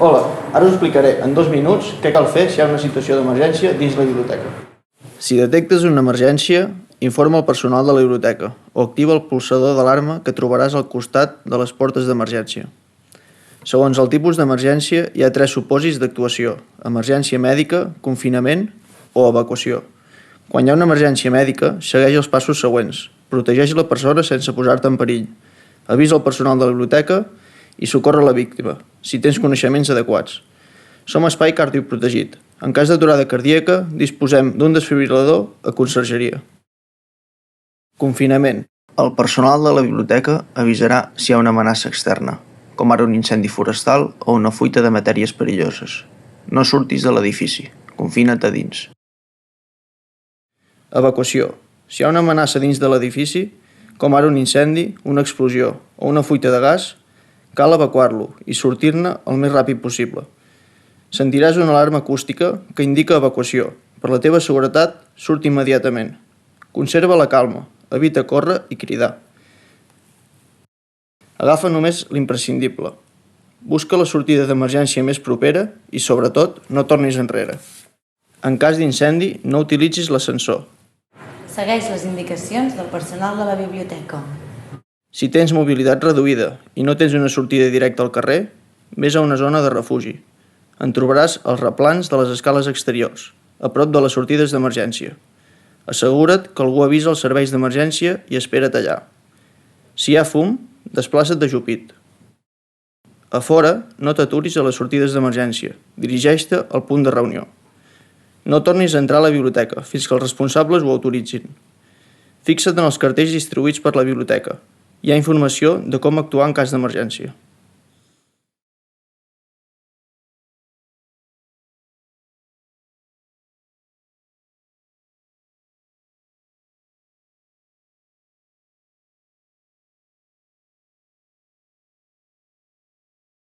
Hola, ara us explicaré en 2 minuts què cal fer si hi ha una situació d'emergència dins la biblioteca. Si detectes una emergència, informa el personal de la biblioteca o activa el pulsador d'alarma que trobaràs al costat de les portes d'emergència. Segons el tipus d'emergència, hi ha 3 supòsits d'actuació: emergència mèdica, confinament o evacuació. Quan hi ha una emergència mèdica, segueix els passos següents. Protegeix la persona sense posar-te en perill. Avisa el personal de la biblioteca i socorre la víctima, si tens coneixements adequats. Som espai cardioprotegit. En cas d'aturada cardíaca, disposem d'un desfibril·lador a consergeria. Confinament. El personal de la biblioteca avisarà si hi ha una amenaça externa, com ara un incendi forestal o una fuita de matèries perilloses. No surtis de l'edifici. Confina't a dins. Evacuació. Si hi ha una amenaça dins de l'edifici, com ara un incendi, una explosió o una fuita de gas, cal evacuar-lo i sortir-ne el més ràpid possible. Sentiràs una alarma acústica que indica evacuació. Per la teva seguretat, surt immediatament. Conserva la calma, evita córrer i cridar. Agafa només l'imprescindible. Busca la sortida d'emergència més propera i, sobretot, no tornis enrere. En cas d'incendi, no utilitzis l'ascensor. Segueix les indicacions del personal de la biblioteca. Si tens mobilitat reduïda i no tens una sortida directa al carrer, vés a una zona de refugi. En trobaràs els replans de les escales exteriors, a prop de les sortides d'emergència. Assegura't que algú avisa els serveis d'emergència i espera't allà. Si hi ha fum, desplaça't de jupit. A fora, no t'aturis a les sortides d'emergència. Dirigeix-te al punt de reunió. No tornis a entrar a la biblioteca fins que els responsables ho autoritzin. Fixa't en els cartells distribuïts per la biblioteca. Hi ha informació de com actuar en cas d'emergència.